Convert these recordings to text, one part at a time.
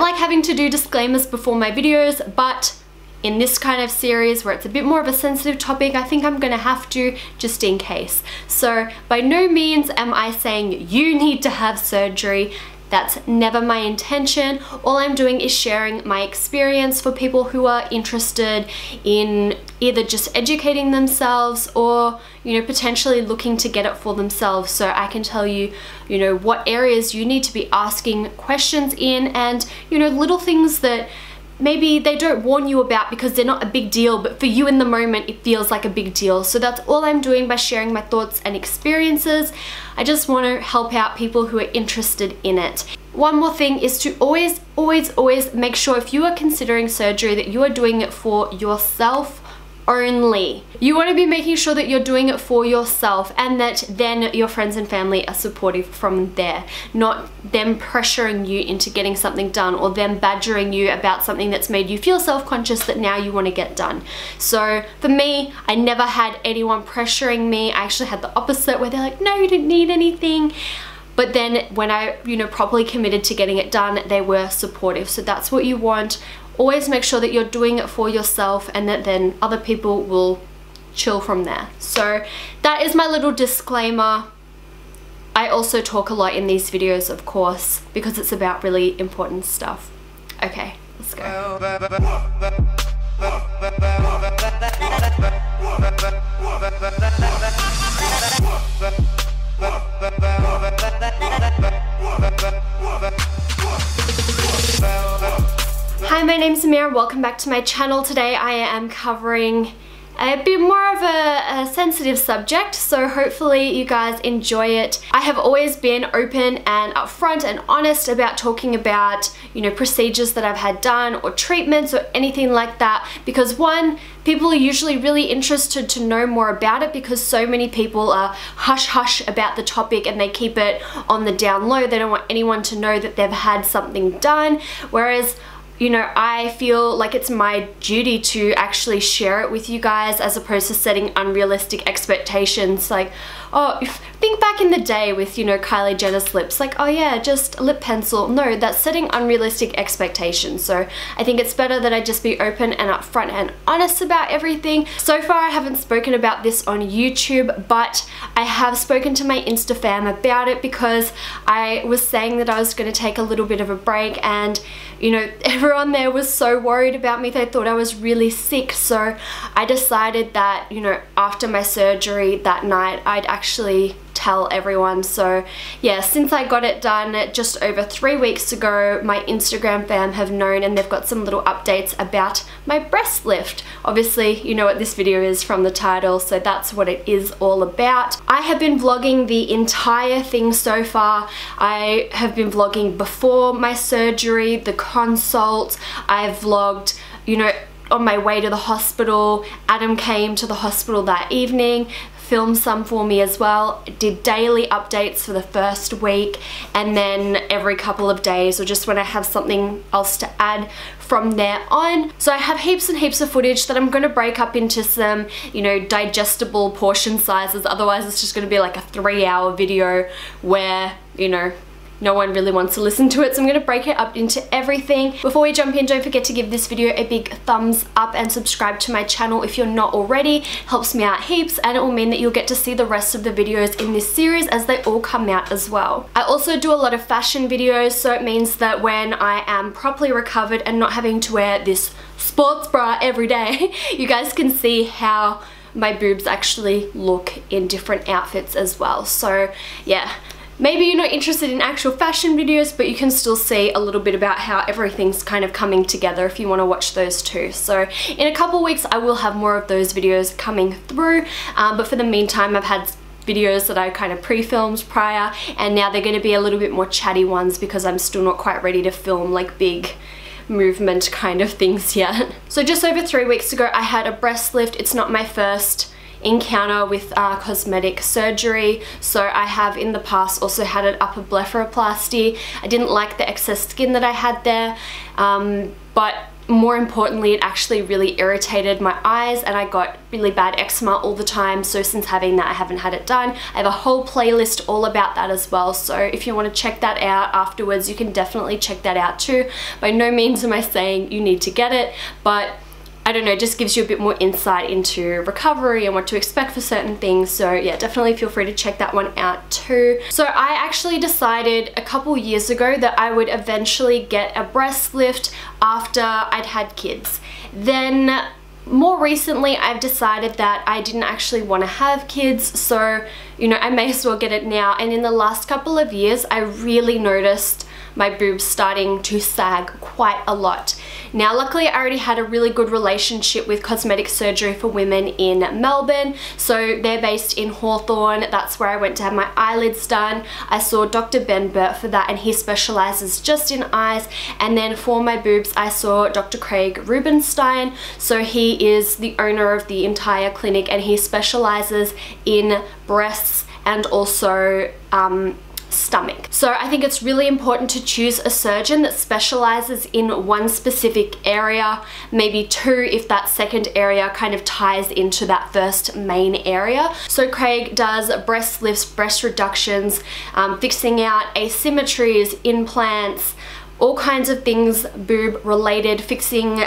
like having to do disclaimers before my videos, but in this kind of series where it's a bit more of a sensitive topic, I think I'm gonna have to, just in case. So by no means am I saying you need to have surgery. That's never my intention. All I'm doing is sharing my experience for people who are interested in either just educating themselves or, you know, potentially looking to get it for themselves. So I can tell you, you know, what areas you need to be asking questions in, and, you know, little things that maybe they don't warn you about because they're not a big deal, but for you in the moment it feels like a big deal. So that's all I'm doing by sharing my thoughts and experiences. I just want to help out people who are interested in it. One more thing is to always make sure, if you are considering surgery, that you are doing it for yourself only. You want to be making sure that you're doing it for yourself, and that then your friends and family are supportive from there, not them pressuring you into getting something done or them badgering you about something that's made you feel self-conscious that now you want to get done. So for me, I never had anyone pressuring me. I actually had the opposite, where they're like, no, you don't need anything. But then when I, you know, properly committed to getting it done, they were supportive. So that's what you want. Always make sure that you're doing it for yourself, and that then other people will chill from there. So that is my little disclaimer. I also talk a lot in these videos, of course, because it's about really important stuff. Okay, let's go. Hi, my name's Amea. Welcome back to my channel. Today I am covering a bit more of a sensitive subject, so hopefully you guys enjoy it. I have always been open and upfront and honest about talking about, you know, procedures that I've had done or treatments or anything like that, because one, people are usually really interested to know more about it, because so many people are hush-hush about the topic and they keep it on the down low. They don't want anyone to know that they've had something done, whereas, you know, I feel like it's my duty to actually share it with you guys, as opposed to setting unrealistic expectations. Like, oh, think back in the day with, you know, Kylie Jenner's lips, like, oh yeah, just a lip pencil. No, that's setting unrealistic expectations. So I think it's better that I just be open and upfront and honest about everything. So far I haven't spoken about this on YouTube, but I have spoken to my Insta fam about it, because I was saying that I was going to take a little bit of a break, and, you know, everyone there was so worried about me. They thought I was really sick. So I decided that, you know, after my surgery that night, I'd actually tell everyone. So yeah, since I got it done just over 3 weeks ago, my Instagram fam have known, and they've got some little updates about my breast lift. Obviously, you know what this video is from the title, so that's what it is all about. I have been vlogging the entire thing so far. I have been vlogging before my surgery, the consult. I've vlogged, you know, on my way to the hospital. Adam came to the hospital that evening, filmed some for me as well, did daily updates for the first week, and then every couple of days, or just when I have something else to add from there on. So I have heaps and heaps of footage that I'm going to break up into some, you know, digestible portion sizes. Otherwise it's just going to be like a 3-hour video where, you know, no one really wants to listen to it. So I'm going to break it up into everything. Before we jump in, don't forget to give this video a big thumbs up and subscribe to my channel if you're not already. Helps me out heaps, and it will mean that you'll get to see the rest of the videos in this series as they all come out as well. I also do a lot of fashion videos, so it means that when I am properly recovered and not having to wear this sports bra every day, you guys can see how my boobs actually look in different outfits as well. So yeah, maybe you're not interested in actual fashion videos, but you can still see a little bit about how everything's kind of coming together if you want to watch those too. So in a couple weeks I will have more of those videos coming through, but for the meantime I've had videos that I kind of pre-filmed prior, and now they're going to be a little bit more chatty ones, because I'm still not quite ready to film like big movement kind of things yet. So just over 3 weeks ago I had a breast lift. It's not my first encounter with cosmetic surgery. So I have in the past also had an upper blepharoplasty. I didn't like the excess skin that I had there, but more importantly, it actually really irritated my eyes and I got really bad eczema all the time. So since having that, I haven't had it done. I have a whole playlist all about that as well. So if you want to check that out afterwards, you can definitely check that out too. By no means am I saying you need to get it, but I don't know, it just gives you a bit more insight into recovery and what to expect for certain things. So yeah, definitely feel free to check that one out too. So I actually decided a couple years ago that I would eventually get a breast lift after I'd had kids. Then more recently, I've decided that I didn't actually want to have kids, so you know, I may as well get it now. And in the last couple of years, I really noticed my boobs starting to sag quite a lot. Now luckily I already had a really good relationship with cosmetic surgery for women in Melbourne, so they're based in Hawthorne. That's where I went to have my eyelids done. I saw Dr. Ben Burt for that, and he specializes just in eyes. And then for my boobs I saw Dr. Craig Rubenstein, so he is the owner of the entire clinic and he specializes in breasts and also stomach. So I think it's really important to choose a surgeon that specializes in one specific area, maybe two if that second area kind of ties into that first main area. So Craig does breast lifts, breast reductions, fixing out asymmetries, implants, all kinds of things boob related, fixing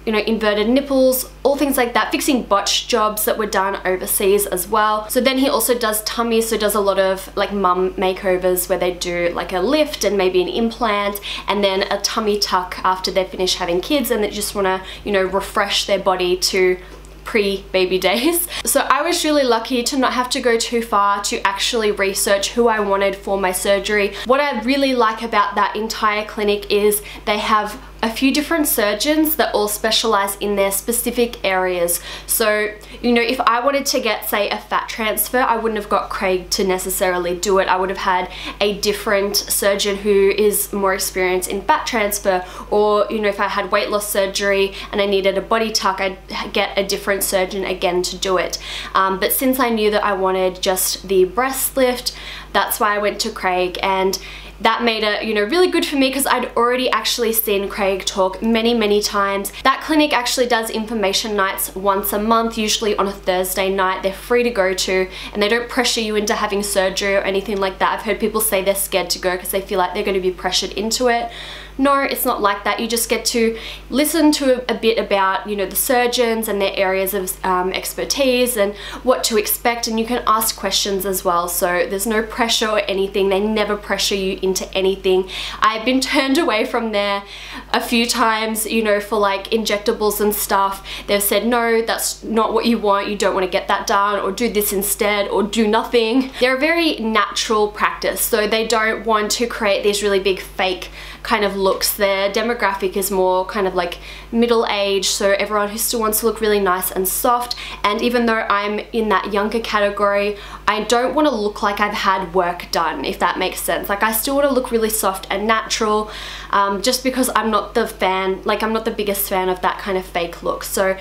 you know, inverted nipples, all things like that, fixing botched jobs that were done overseas as well. So then he also does tummy, so does a lot of like mum makeovers where they do like a lift and maybe an implant and then a tummy tuck after they finish having kids and they just want to, you know, refresh their body to pre-baby days. So I was really lucky to not have to go too far to actually research who I wanted for my surgery. What I really like about that entire clinic is they have a few different surgeons that all specialize in their specific areas. So, you know, if I wanted to get, say, a fat transfer, I wouldn't have got Craig to necessarily do it. I would have had a different surgeon who is more experienced in fat transfer. Or, you know, if I had weight loss surgery and I needed a body tuck, I'd get a different surgeon again to do it. But since I knew that I wanted just the breast lift, that's why I went to Craig, and that made it, you know, really good for me because I'd already actually seen Craig talk many times. That clinic actually does information nights once a month, usually on a Thursday night. They're free to go to and they don't pressure you into having surgery or anything like that. I've heard people say they're scared to go because they feel like they're going to be pressured into it. No, it's not like that. You just get to listen to a bit about, you know, the surgeons and their areas of expertise and what to expect, and you can ask questions as well. So there's no pressure or anything. They never pressure you into anything. I've been turned away from there a few times, you know, for like injectables and stuff. They've said, no, that's not what you want. You don't want to get that done, or do this instead, or do nothing. They're a very natural practice, so they don't want to create these really big fake kind of looks. Their demographic is more kind of like middle age, so everyone who still wants to look really nice and soft. And even though I'm in that younger category, I don't want to look like I've had work done, if that makes sense. Like I still want to look really soft and natural, just because I'm not the fan, like I'm not the biggest fan of that kind of fake look. So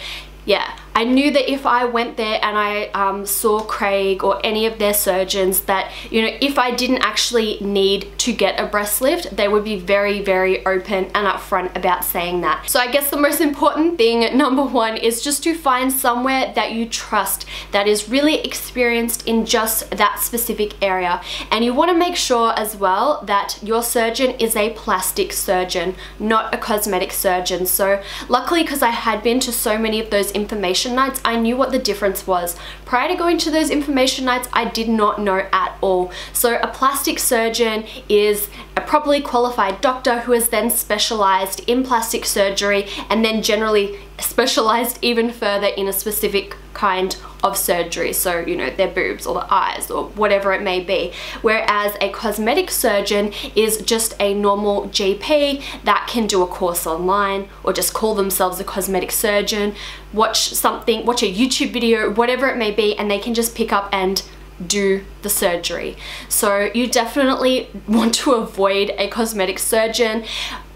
yeah, I knew that if I went there and I saw Craig or any of their surgeons, that, you know, if I didn't actually need to get a breast lift, they would be very open and upfront about saying that. So I guess the most important thing, number one, is just to find somewhere that you trust, that is really experienced in just that specific area. And you want to make sure as well that your surgeon is a plastic surgeon, not a cosmetic surgeon. So luckily, because I had been to so many of those information nights, I knew what the difference was. Prior to going to those information nights, I did not know at all. So a plastic surgeon is a properly qualified doctor who has then specialized in plastic surgery and then generally specialized even further in a specific kind of surgery, so you know, their boobs or the eyes or whatever it may be. Whereas a cosmetic surgeon is just a normal GP that can do a course online or just call themselves a cosmetic surgeon, watch a YouTube video, whatever it may be, and they can just pick up and do the surgery. So you definitely want to avoid a cosmetic surgeon.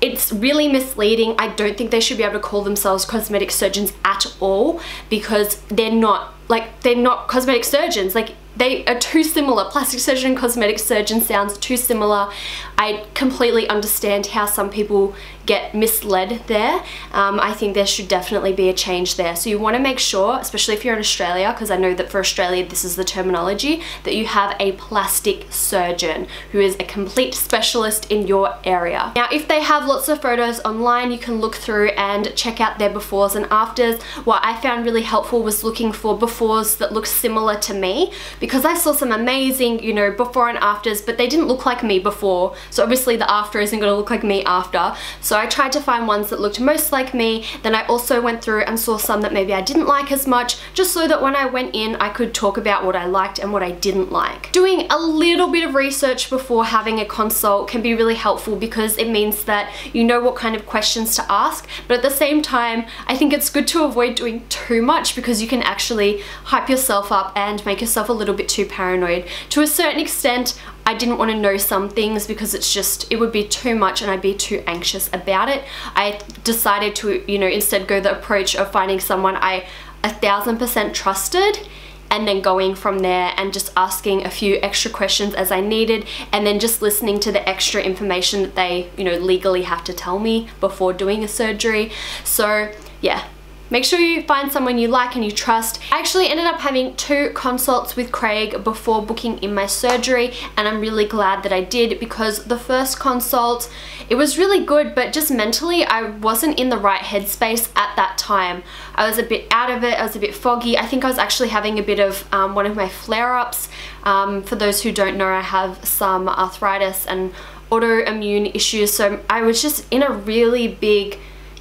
It's really misleading. I don't think they should be able to call themselves cosmetic surgeons at all, because they're not like, they're not cosmetic surgeons. Like, they are too similar. Plastic surgeon and cosmetic surgeon sounds too similar. I completely understand how some people get misled there. I think there should definitely be a change there. So you want to make sure, especially if you're in Australia, because I know that for Australia this is the terminology, that you have a plastic surgeon who is a complete specialist in your area. Now, if they have lots of photos online, you can look through and check out their befores and afters. What I found really helpful was looking for befores that look similar to me, because I saw some amazing, you know, before and afters, but they didn't look like me before. So obviously the after isn't going to look like me after. So I tried to find ones that looked most like me. Then I also went through and saw some that maybe I didn't like as much, just so that when I went in, I could talk about what I liked and what I didn't like. Doing a little bit of research before having a consult can be really helpful, because it means that you know what kind of questions to ask. But at the same time, I think it's good to avoid doing too much, because you can actually hype yourself up and make yourself a little bit too paranoid. To a certain extent, I didn't want to know some things because it would be too much and I'd be too anxious about it. I decided to, you know, instead go the approach of finding someone I 1000% trusted, and then going from there and just asking a few extra questions as I needed, and then just listening to the extra information that they, you know, legally have to tell me before doing a surgery. So yeah, make sure you find someone you like and you trust. I actually ended up having 2 consults with Craig before booking in my surgery, and I'm really glad that I did, because the first consult, it was really good, but just mentally I wasn't in the right headspace at that time. I was a bit out of it, I was a bit foggy. I think I was actually having a bit of one of my flare-ups. For those who don't know, I have some arthritis and autoimmune issues, so I was just in a really big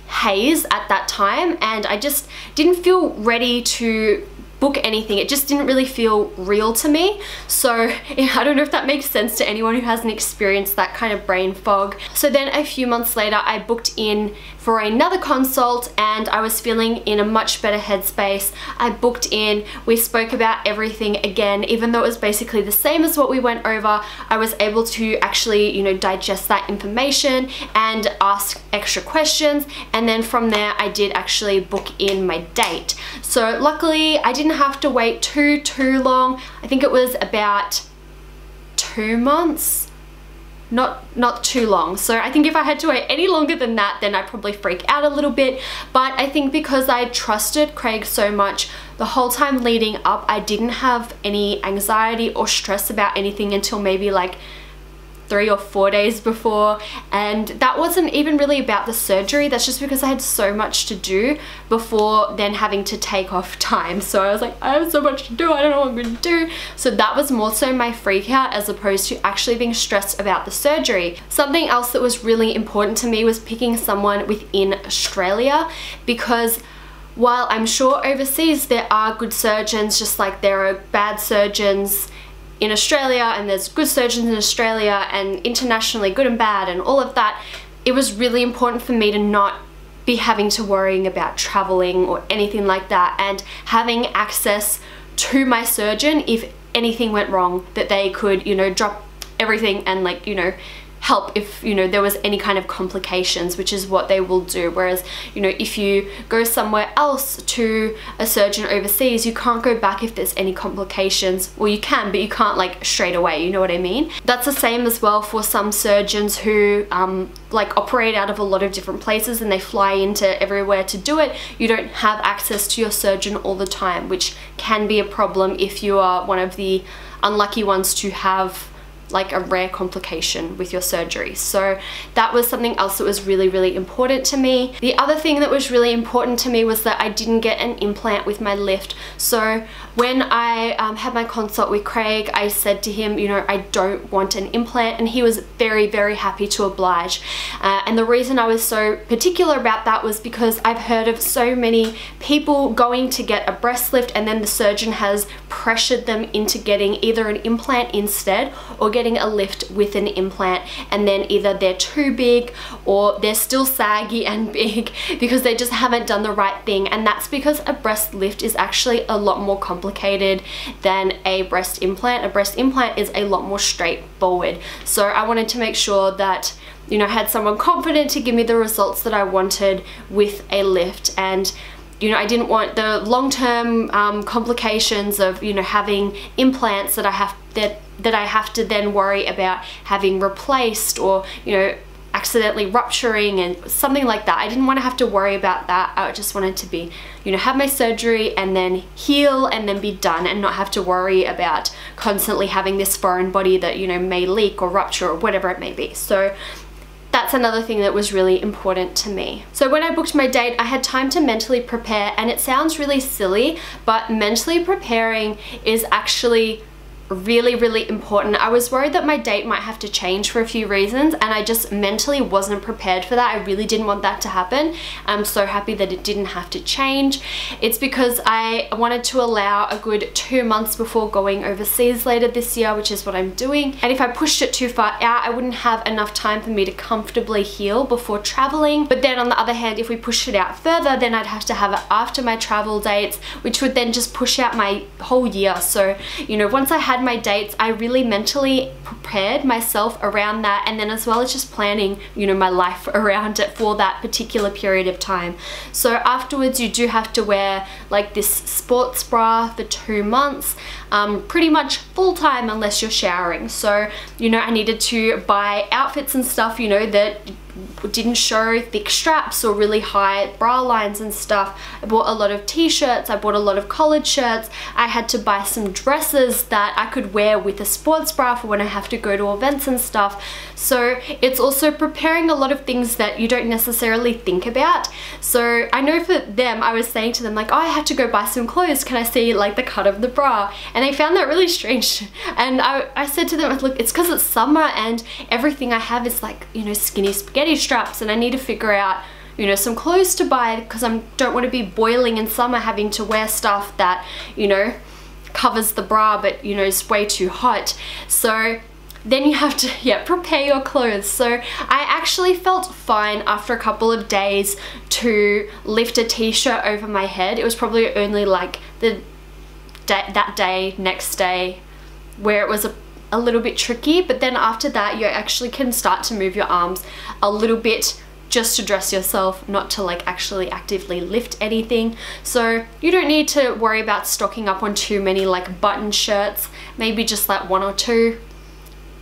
haze at that time, and I just didn't feel ready to book anything. It just didn't really feel real to me. So I don't know if that makes sense to anyone who hasn't experienced that kind of brain fog. So then a few months later, I booked in for another consult, and I was feeling in a much better headspace. I booked in, we spoke about everything again. Even though it was basically the same as what we went over, I was able to actually, you know, digest that information and ask extra questions. And then from there, I did actually book in my date. So luckily, I didn't have to wait too long. I think it was about 2 months. Not too long. So I think if I had to wait any longer than that, then I'd probably freak out a little bit. But I think because I trusted Craig so much the whole time leading up, I didn't have any anxiety or stress about anything until maybe like 3 or 4 days before. And that wasn't even really about the surgery. That's just because I had so much to do before then having to take off time. So I was like, I have so much to do, I don't know what I'm going to do. So that was more so my freak out, as opposed to actually being stressed about the surgery. Something else that was really important to me was picking someone within Australia, because while I'm sure overseas there are good surgeons, just like there are bad surgeons in Australia, and there's good surgeons in Australia, and internationally good and bad and all of that, it was really important for me to not be having to worrying about traveling or anything like that, and having access to my surgeon if anything went wrong, that they could, you know, drop everything and, like, you know, help if, you know, there was any kind of complications, which is what they will do. Whereas, you know, if you go somewhere else to a surgeon overseas, you can't go back if there's any complications. Well, you can, but you can't like straight away, you know what I mean? That's the same as well for some surgeons who like operate out of a lot of different places, and they fly into everywhere to do it. You don't have access to your surgeon all the time, which can be a problem if you are one of the unlucky ones to have like a rare complication with your surgery. So that was something else that was really important to me. The other thing that was really important to me was that I didn't get an implant with my lift. So when I had my consult with Craig, I said to him, you know, I don't want an implant, and he was very happy to oblige. And the reason I was so particular about that was because I've heard of so many people going to get a breast lift, and then the surgeon has pressured them into getting either an implant instead, or getting a lift with an implant, and then either they're too big or they're still saggy and big because they just haven't done the right thing. And that's because a breast lift is actually a lot more complicated than a breast implant. A breast implant is a lot more straightforward. So I wanted to make sure that, you know, I had someone confident to give me the results that I wanted with a lift. And you know, I didn't want the long-term complications of, you know, having implants that I have to then worry about having replaced, or, you know, accidentally rupturing and something like that. I didn't want to have to worry about that. I just wanted to be, you know, have my surgery and then heal and then be done, and not have to worry about constantly having this foreign body that, you know, may leak or rupture or whatever it may be. So that's another thing that was really important to me. So when I booked my date, I had time to mentally prepare, and it sounds really silly, but mentally preparing is actually really, really important. I was worried that my date might have to change for a few reasons, and I just mentally wasn't prepared for that. I really didn't want that to happen. I'm so happy that it didn't have to change. It's because I wanted to allow a good 2 months before going overseas later this year, which is what I'm doing. And if I pushed it too far out, I wouldn't have enough time for me to comfortably heal before traveling. But then on the other hand, if we pushed it out further, then I'd have to have it after my travel dates, which would then just push out my whole year. So, you know, once I had my dates, I really mentally prepared myself around that, and then as well as just planning, you know, my life around it for that particular period of time. So afterwards, you do have to wear like this sports bra for 2 months, pretty much full time unless you're showering. So, you know, I needed to buy outfits and stuff, you know, that didn't show thick straps or really high bra lines and stuff. I bought a lot of t-shirts, I bought a lot of collared shirts. I had to buy some dresses that I could wear with a sports bra for when I have to go to events and stuff. So it's also preparing a lot of things that you don't necessarily think about. So I know for them, I was saying to them like, oh, I have to go buy some clothes, can I see like the cut of the bra? And they found that really strange. And I said to them, look, it's because it's summer and everything I have is like, you know, skinny spaghetti straps, and I need to figure out, you know, some clothes to buy because I don't want to be boiling in summer having to wear stuff that, you know, covers the bra but, you know, is way too hot. So then you have to, yeah, prepare your clothes. So I actually felt fine after a couple of days to lift a t-shirt over my head. It was probably only like that day, next day, where it was a little bit tricky, but then after that you actually can start to move your arms a little bit just to dress yourself, not to like actually actively lift anything. So you don't need to worry about stocking up on too many like button shirts, maybe just like 1 or 2,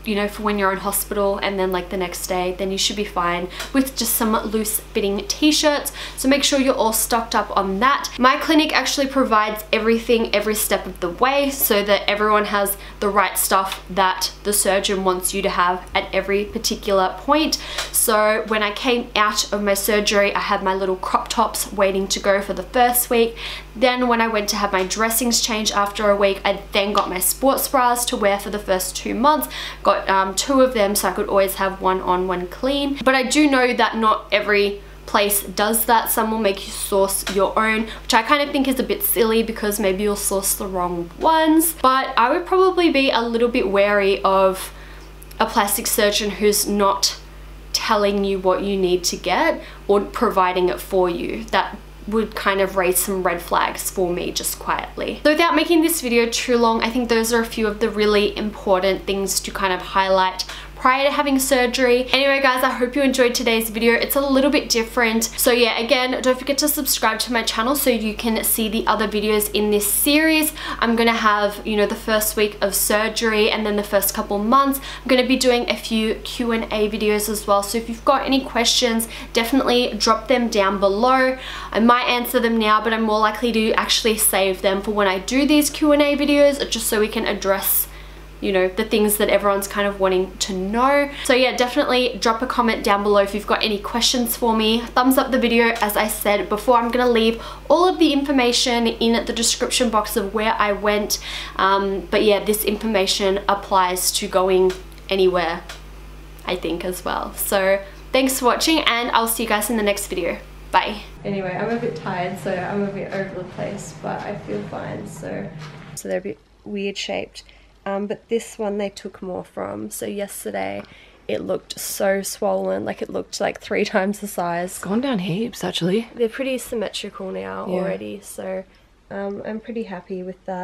you know, for when you're in hospital, and then like the next day, then you should be fine with just some loose fitting t-shirts. So make sure you're all stocked up on that. My clinic actually provides everything every step of the way, so that everyone has the right stuff that the surgeon wants you to have at every particular point. So when I came out of my surgery, I had my little crop tops waiting to go for the first week. Then when I went to have my dressings changed after a week, I then got my sports bras to wear for the first 2 months. Got 2 of them so I could always have one on, one clean. But I do know that not every place does that. Some will make you source your own, which I kind of think is a bit silly because maybe you'll source the wrong ones. But I would probably be a little bit wary of a plastic surgeon who's not telling you what you need to get or providing it for you. That would kind of raise some red flags for me, just quietly. So without making this video too long, I think those are a few of the really important things to kind of highlight prior to having surgery. Anyway guys, I hope you enjoyed today's video. It's a little bit different. So yeah, again, don't forget to subscribe to my channel so you can see the other videos in this series. I'm gonna have, you know, the first week of surgery and then the first couple months. I'm gonna be doing a few Q&A videos as well. So if you've got any questions, definitely drop them down below. I might answer them now, but I'm more likely to actually save them for when I do these Q&A videos, just so we can address, you know, the things that everyone's kind of wanting to know. So yeah, definitely drop a comment down below if you've got any questions for me. Thumbs up the video. As I said before, I'm gonna leave all of the information in the description box of where I went. But yeah, this information applies to going anywhere, I think, as well. So thanks for watching, and I'll see you guys in the next video. Bye. Anyway, I'm a bit tired, so I'm a bit over the place, but I feel fine. So they're a bit weird shaped. But this one they took more from. So yesterday it looked so swollen, like it looked like 3 times the size. It's gone down heaps actually. They're pretty symmetrical now already, so I'm pretty happy with that.